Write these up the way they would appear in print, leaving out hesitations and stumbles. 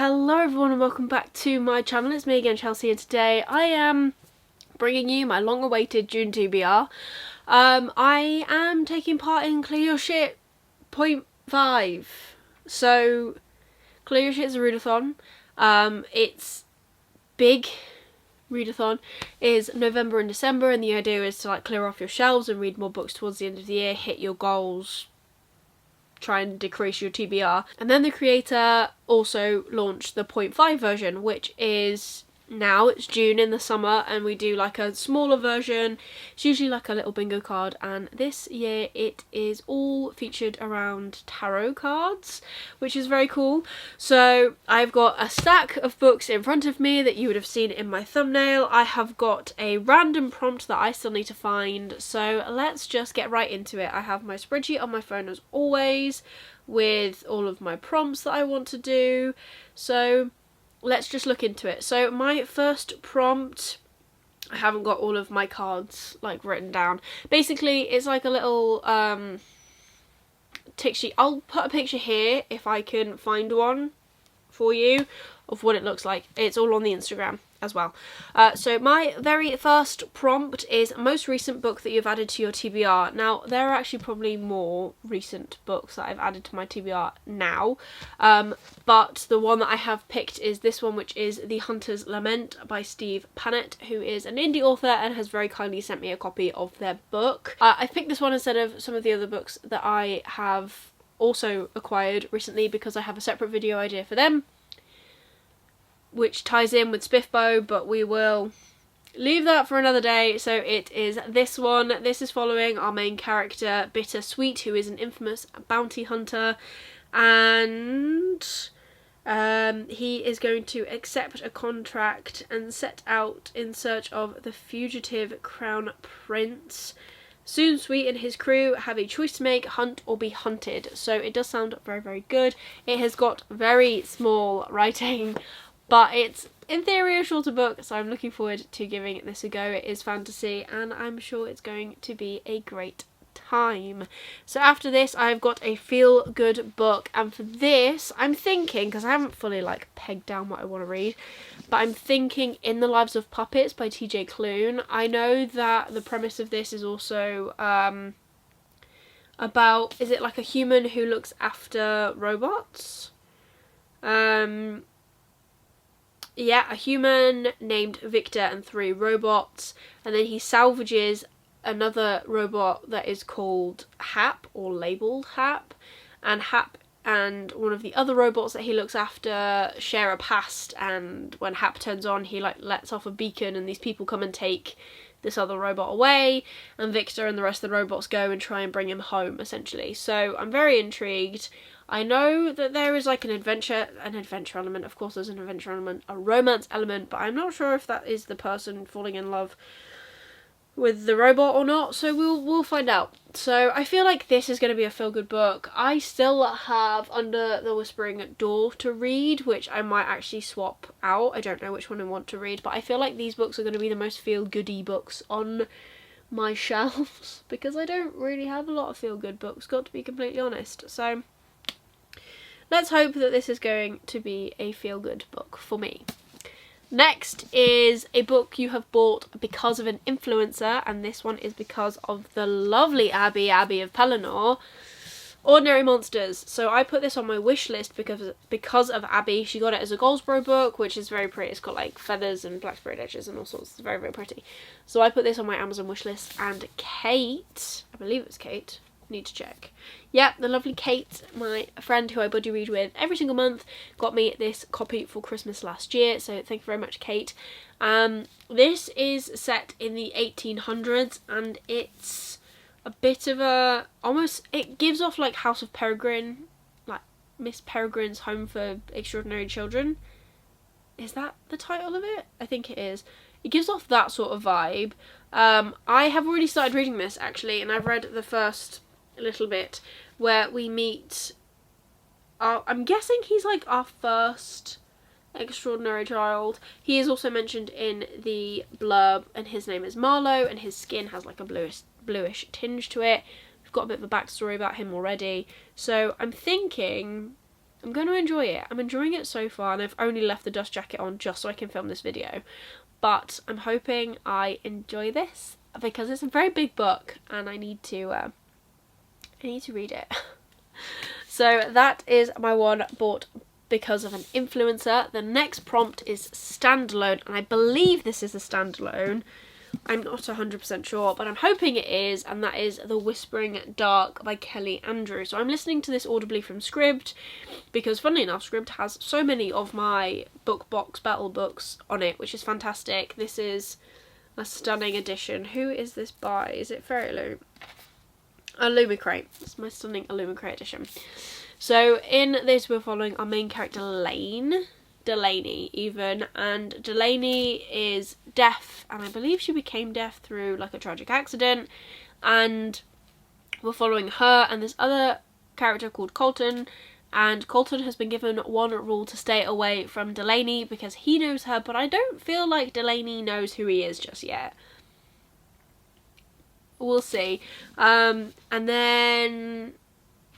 Hello everyone and welcome back to my channel. It's me again, Chelsea, and today I am bringing you my long-awaited June TBR. I am taking part in ClearUrSht 0.5. So ClearUrSht is a readathon. It's big readathon is November and December, and the idea is to clear off your shelves and read more books towards the end of the year, hit your goals, try and decrease your TBR. And then the creator also launched the 0.5 version, which is now, it's June in the summer, and we do a smaller version. It's usually a little bingo card, and this year it is all featured around tarot cards, which is very cool. So I've got a stack of books in front of me that you would have seen in my thumbnail. I have got a random prompt that I still need to find, so let's just get right into it. I have my spreadsheet on my phone as always with all of my prompts that I want to do, so let's just look into it. So my first prompt, I haven't got all of my cards written down. Basically it's a little tick sheet. I'll put a picture here if I can find one for you of what it looks like. It's all on the Instagram as well. So my very first prompt is most recent book that you've added to your TBR. Now there are actually probably more recent books that I've added to my TBR now, but the one that I have picked is this one, which is The Hunter's Lament by Steve Panett, who is an indie author and has very kindly sent me a copy of their book. I picked this one instead of some of the other books that I have also acquired recently because I have a separate video idea for them, which ties in with Spiffbo, but we will leave that for another day. So it is this one. This is following our main character, Bittersweet, who is an infamous bounty hunter, and he is going to accept a contract and set out in search of the fugitive crown prince. Soon Sweet and his crew have a choice to make: hunt or be hunted. So it does sound very, very good. It has got very small writing, but it's in theory a shorter book, so I'm looking forward to giving this a go. It is fantasy and I'm sure it's going to be a great time. So after this I've got a feel good book, and for this I'm thinking, because I haven't fully pegged down what I want to read, but I'm thinking In the Lives of Puppets by TJ Klune. I know that the premise of this is also about, is it a human who looks after robots? Yeah, a human named Victor and 3 robots, and then he salvages another robot that is called Hap, or labelled Hap, and Hap and one of the other robots that he looks after share a past, and when Hap turns on he lets off a beacon and these people come and take this other robot away, and Victor and the rest of the robots go and try and bring him home, essentially. So I'm very intrigued. I know that there is an adventure element. Of course there's an adventure element, a romance element, but I'm not sure if that is the person falling in love with the robot or not, so we'll find out. So I feel like this is going to be a feel-good book. I still have Under the Whispering Door to read, which I might actually swap out. I don't know which one I want to read, but I feel like these books are going to be the most feel-goody books on my shelves, because I don't really have a lot of feel-good books, got to be completely honest. So let's hope that this is going to be a feel-good book for me. Next is a book you have bought because of an influencer, and this one is because of the lovely Abby of Pelennor, Ordinary Monsters. So I put this on my wish list because of Abby. She got it as a Goldsboro book, which is very pretty. It's got feathers and black sprayed edges and all sorts. It's very, very pretty. So I put this on my Amazon wish list, and Kate, I believe it's Kate, need to check. Yep, the lovely Kate, my friend who I buddy read with every single month, got me this copy for Christmas last year, so thank you very much, Kate. This is set in the 1800s, and it's a bit of a, almost, it gives off House of Peregrine, Miss Peregrine's Home for Extraordinary Children. Is that the title of it? I think it is. It gives off that sort of vibe. I have already started reading this actually, and I've read the first little bit where we meet, I'm guessing he's our first extraordinary child. He is also mentioned in the blurb, and his name is Marlowe, and his skin has a bluish tinge to it. We've got a bit of a backstory about him already, so I'm thinking I'm going to enjoy it. I'm enjoying it so far, and I've only left the dust jacket on just so I can film this video. But I'm hoping I enjoy this because it's a very big book and I need to read it. So that is my one bought because of an influencer. The next prompt is Standalone, and I believe this is a standalone. I'm not 100% sure, but I'm hoping it is, and that is The Whispering Dark by Kelly Andrew. So I'm listening to this audibly from Scribd, because funnily enough, Scribd has so many of my book box battle books on it, which is fantastic. This is a stunning edition. Who is this by? Is it Fairy Loom? Illumicrate. It's my stunning Illumicrate edition. So in this we're following our main character Delaney even, and Delaney is deaf, and I believe she became deaf through like a tragic accident, and we're following her and this other character called Colton, and Colton has been given one rule to stay away from Delaney because he knows her, but I don't feel like Delaney knows who he is just yet. We'll see. And then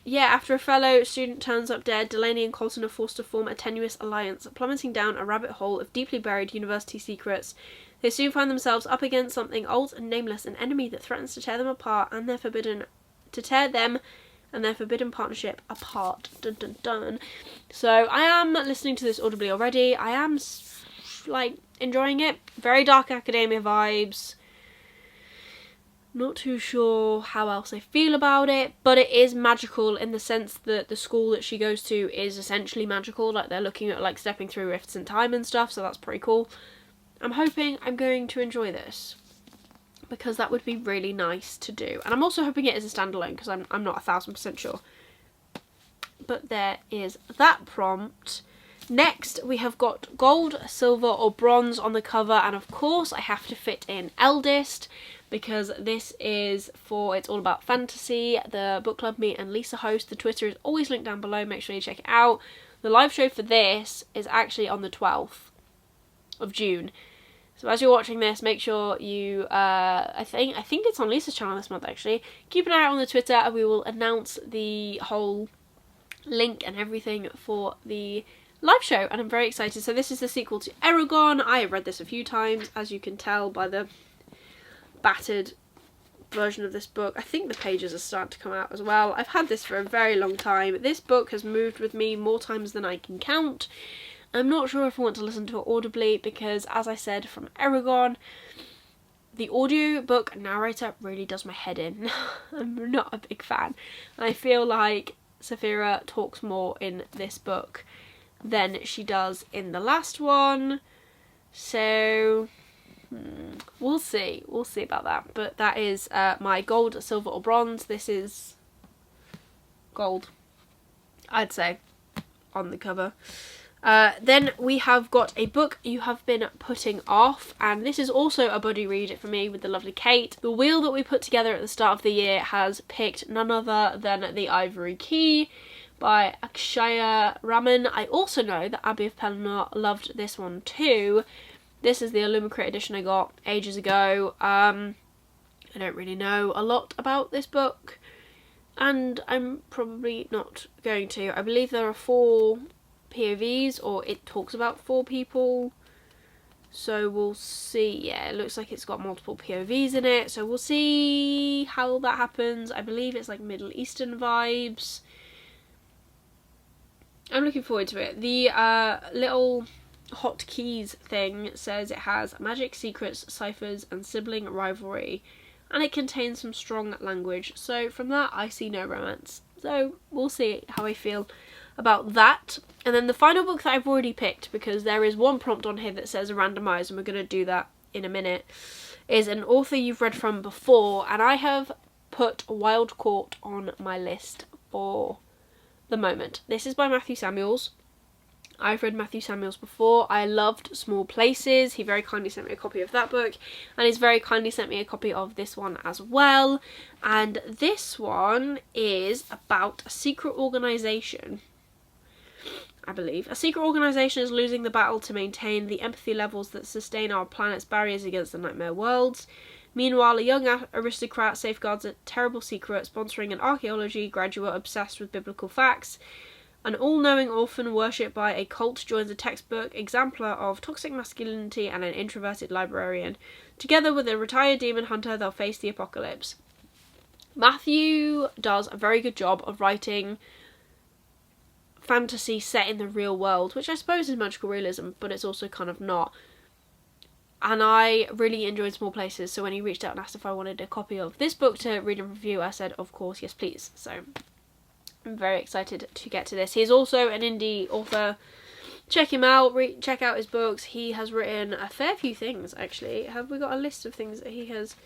yeah, after a fellow student turns up dead, Delaney and Colton are forced to form a tenuous alliance, plummeting down a rabbit hole of deeply buried university secrets. They soon find themselves up against something old and nameless, an enemy that threatens to tear them apart and their forbidden partnership apart. Dun dun dun. So I am listening to this audibly already. I am like enjoying it. Very dark academia vibes. Not too sure how else I feel about it, but it is magical in the sense that the school that she goes to is essentially magical. Like, they're looking at like stepping through rifts in time and stuff, so that's pretty cool. I'm hoping I'm going to enjoy this because that would be really nice to do. And I'm also hoping it is a standalone because I'm not 1000% sure. But there is that prompt. Next, we have got gold, silver or bronze on the cover, and of course I have to fit in eldest, because this is it's all about fantasy. The book club me and Lisa host. The Twitter is always linked down below, make sure you check it out. The live show for this is actually on the 12th of June. So as you're watching this, make sure you, I think it's on Lisa's channel this month actually. Keep an eye out on the Twitter and we will announce the whole link and everything for the live show, and I'm very excited. So this is the sequel to Eragon. I have read this a few times, as you can tell by the battered version of this book. I think the pages are starting to come out as well. I've had this for a very long time. This book has moved with me more times than I can count. I'm not sure if I want to listen to it audibly because, as I said, from Eragon, the audiobook narrator really does my head in. I'm not a big fan. I feel like Saphira talks more in this book than she does in the last one. So we'll see about that. But that is my gold, silver or bronze. This is gold, I'd say, on the cover. Then we have got a book you have been putting off, and this is also a buddy read for me with the lovely Kate. The wheel that we put together at the start of the year has picked none other than The Ivory Key by Akshaya Raman. I also know that Abby of Pelennor loved this one too. This is the Illumicrate edition I got ages ago. I don't really know a lot about this book, and I'm probably not going to. I believe there are 4 POVs, or it talks about 4 people. So we'll see. Yeah, it looks like it's got multiple POVs in it. So we'll see how that happens. I believe it's like Middle Eastern vibes. I'm looking forward to it. The little hotkeys thing says it has magic, secrets, ciphers and sibling rivalry, and it contains some strong language. So from that I see no romance. So we'll see how I feel about that. And then the final book that I've already picked, because there is one prompt on here that says randomise, and we're going to do that in a minute, is an author you've read from before, and I have put Wild Court on my list for the moment. This is by Matthew Samuels. I've read Matthew Samuels before. I loved Small Places. He very kindly sent me a copy of that book, and he's very kindly sent me a copy of this one as well. And this one is about a secret organisation, I believe. A secret organisation is losing the battle to maintain the empathy levels that sustain our planet's barriers against the nightmare worlds. Meanwhile, a young aristocrat safeguards a terrible secret, sponsoring an archaeology graduate obsessed with biblical facts. An all-knowing orphan worshipped by a cult joins a textbook exemplar of toxic masculinity and an introverted librarian. Together with a retired demon hunter, they'll face the apocalypse. Matthew does a very good job of writing fantasy set in the real world, which I suppose is magical realism, but it's also kind of not. And I really enjoyed Small Places, so when he reached out and asked if I wanted a copy of this book to read and review, I said, of course, yes please. So I'm very excited to get to this. He's also an indie author. Check him out, check out his books. He has written a fair few things, actually. Have we got a list of things that he has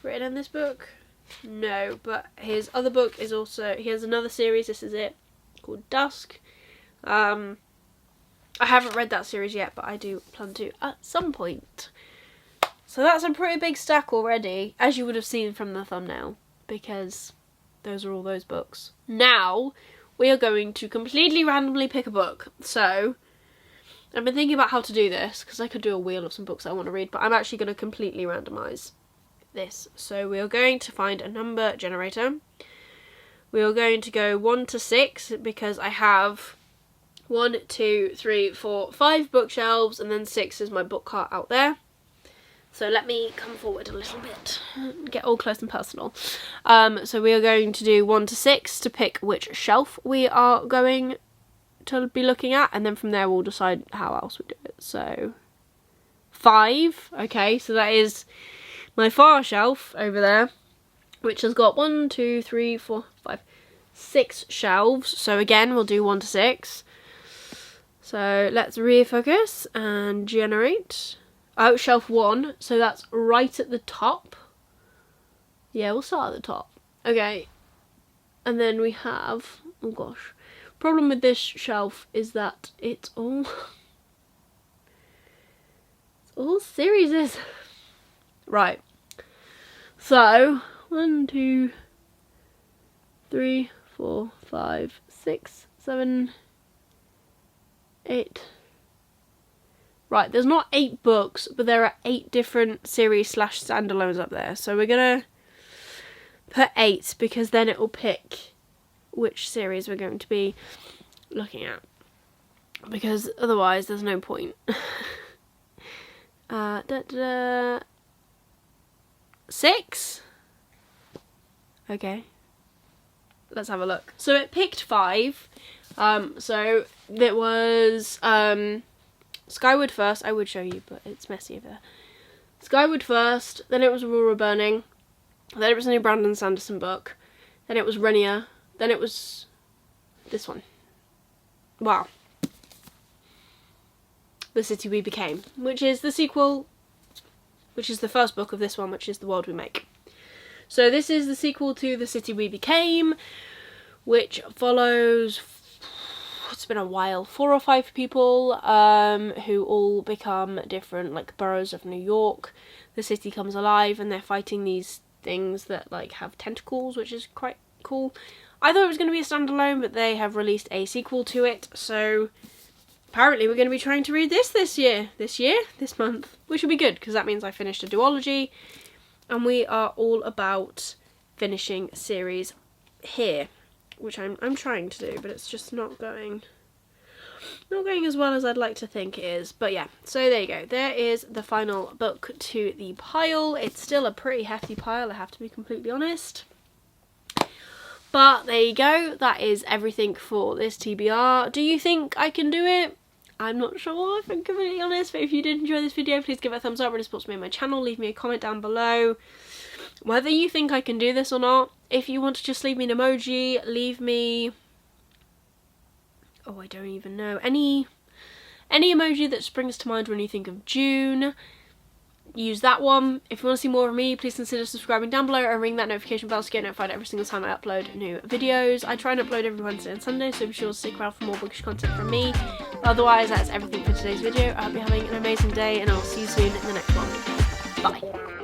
written in this book? No, but his other book is also, he has another series, this is it, called Dusk. I haven't read that series yet, but I do plan to at some point. So that's a pretty big stack already, as you would have seen from the thumbnail, because those are all those books. Now, we are going to completely randomly pick a book. So, I've been thinking about how to do this, because I could do a wheel of some books I want to read, but I'm actually going to completely randomise this. So we are going to find a number generator. We are going to go 1 to 6 because I have 1, 2, 3, 4, 5 bookshelves, and then 6 is my book cart out there. So let me come forward a little bit, get all close and personal. So we are going to do 1 to 6 to pick which shelf we are going to be looking at, and then from there we'll decide how else we do it. So 5, okay, so that is my far shelf over there, which has got 1, 2, 3, 4, 5, 6 shelves. So again, we'll do 1 to 6. So let's refocus and generate. Oh, shelf 1. So that's right at the top. Yeah, we'll start at the top. Okay. And then we have, oh gosh. Problem with this shelf is that it's all series. Right. So 1, 2, 3, 4, 5, 6, 7, 8. Right, there's not 8 books, but there are 8 different series / standalones up there. So we're gonna put 8 because then it will pick which series we're going to be looking at. Because otherwise there's no point. 6? Okay. Let's have a look. So it picked 5. So it was Skyward first. I would show you, but it's messy over there. Skyward first, then it was Aurora Burning, then it was a new Brandon Sanderson book, then it was Renier, then it was this one. Wow. The City We Became, which is the sequel, which is the first book of this one, which is The World We Make. So this is the sequel to The City We Became, which follows, it's been a while, 4 or 5 people who all become different like boroughs of New York. The city comes alive and they're fighting these things that like have tentacles, which is quite cool. I thought it was going to be a standalone, but they have released a sequel to it, so apparently we're going to be trying to read this month, which will be good because that means I finished a duology, and we are all about finishing series here, which I'm trying to do, but it's just not going as well as I'd like to think it is. But yeah, so there you go. There is the final book to the pile. It's still a pretty hefty pile, I have to be completely honest. But there you go. That is everything for this TBR. Do you think I can do it? I'm not sure, if I'm completely honest, but if you did enjoy this video, please give it a thumbs up. It really supports me and my channel. Leave me a comment down below whether you think I can do this or not. If you want to just leave me an emoji, leave me, oh, I don't even know, any emoji that springs to mind when you think of June, use that one. If you want to see more of me, please consider subscribing down below and ring that notification bell to get notified every single time I upload new videos. I try and upload every Wednesday and Sunday, so be sure to stick around for more bookish content from me. But otherwise, that's everything for today's video. I hope you're having an amazing day, and I'll see you soon in the next one. Bye.